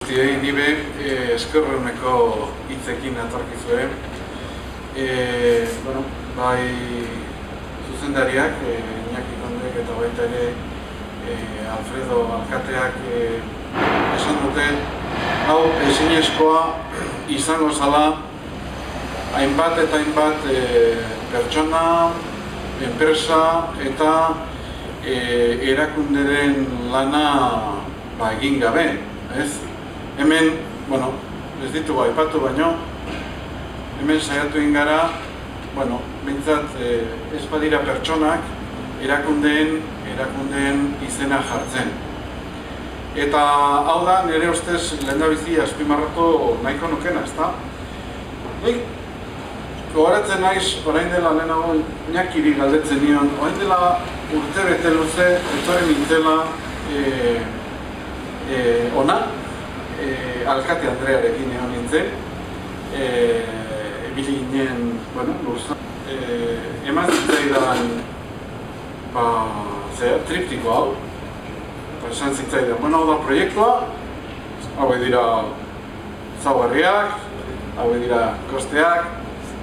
Nibe eskerreuneko hitzekin atorkizue. Bai zuzendariak, Iñaki Kondek eta baita ere Alfredo Alkateak esan dute hau ezinezkoa izango zala hainbat eta hainbat pertsona, enpresa eta erakunderen lana egin gabe. Hemen, ez ditugu aipatu baino, hemen saiatu egin gara, behintzat ez badira pertsonak erakundeen izena jartzen. Eta hau da, nire ustez lehendabizi azpimarratu nahiko nukena, ezta? Nik, gogoratzen naiz, orain dela lehenago Iñakiri galdetzen nion, orain dela urte bete luze, etorri nintzela ona, Alkate Andrearekin egon nintzen, ebili ginen, lurzan, eman zitzaidan triptiko hau, eta esan zitzaidan, hau da proiektua, hau dira zaugarriak, hau dira kosteak,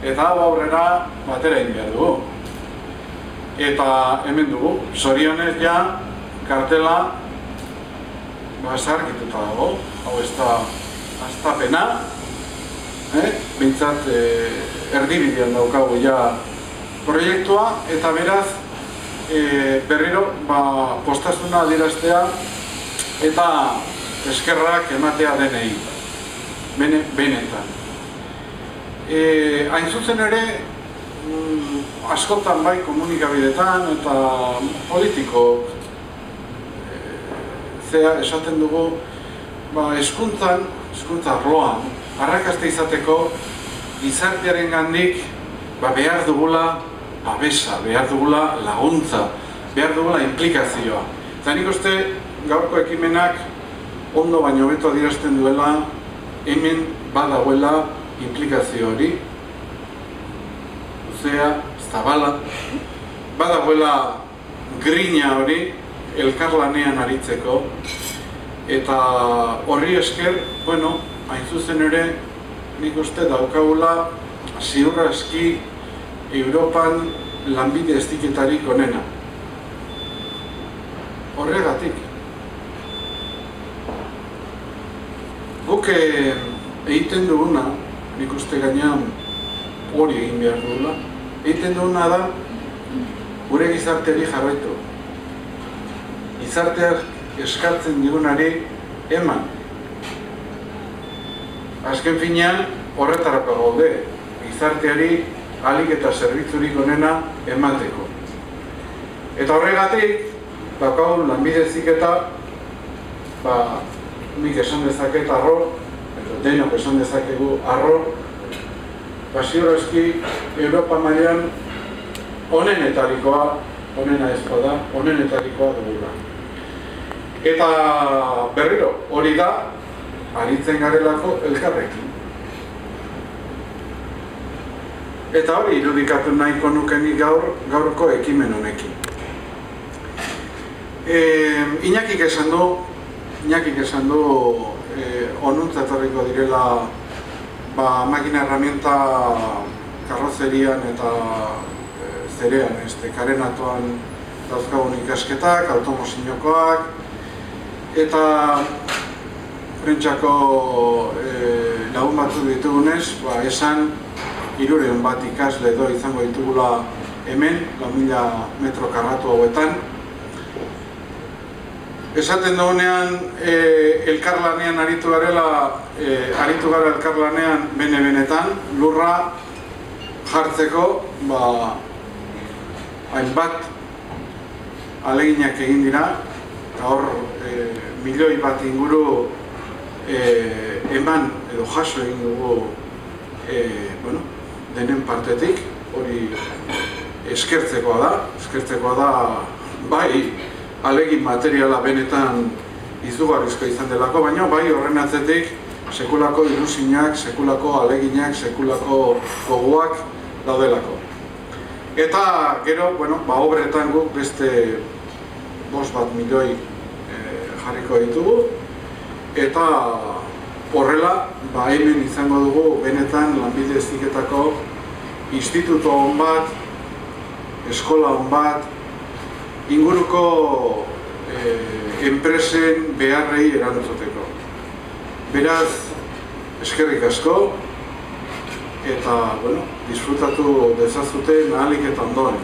eta hau aurrera batera egin behar dugu. Eta hemen dugu, zorionez ja, kartela zarkituta dago, hau ez da hastapena, behintzat erdibidean daukagu ja proiektua, eta beraz berriro postazuna adieraztea eta eskerrak ematea denei, benetan. Hain zuzen ere, askotan bai komunikabidetan eta politikok esaten dugu hezkuntza arloan arrakasta izateko gizartearen gandik behar dugula babesa, behar dugula laguntza, behar dugula implikazioa. Eta nik uste gaurko ekimenak ondo baino beto adierazten duela hemen badagoela implikazio hori, zabala, badagoela grina hori elkarlanean aritzeko, eta horri esker, hain zuzen ere, nik uste daukagula ziur aski Europan lanbide heziketarik onena. Horregatik. Guk egiten duguna, nik uste gainean hori egin behar dugula, egiten duguna da gure gizarteari jarraitu. Gizarteak eskartzen digunari eman. Azken finean horretarako gaude, gizarteari ahalik eta zerbitzurik onena emateko. Eta horregatik, daukagun lanbide heziketa, nik esan dezaket arro, denok esan dezakegu arro, ziur aski Europa mailan onenetarikoa, onena ez bada, onenetarikoa dugula. Eta berriro, hori da, aritzen garelako elkarrekin. Eta hori irudikatu nahiko nukenik gaurko ekimen honekin. Iñakik esan du onuntzat horriko direla makina herramienta karrozerian eta zerean, karenatoan dauzkagun ikasketak, automozinokoak, eta prentsako lagun batzu ditugunez, esan 300 bat ikasle edo izango ditugula hemen, 4.000 metro karratu hauetan. Esaten dugunean elkarlanean aritu gara elkarlanean bene-benetan, lurra jartzeko, hainbat aleginak egin dira, eta hor milioi bat inguru eman edo jaso egin dugu denen partetik, hori eskertzekoa da bai alegin materiala benetan izugarrizko izan delako, baina bai horren atzetik sekulako ilusinak, sekulako aleginak, sekulako gogoak daudelako. Eta gero, obretan guk beste 5 milioi jarriko ditugu, eta Horrela, hemen izango dugu benetan lanbide heziketako instituto hon bat, eskola hon bat, inguruko enpresen beharrei erantzuteko. Beraz, eskerrik asko, eta, disfrutatu dezazuten ahalik eta ondoren.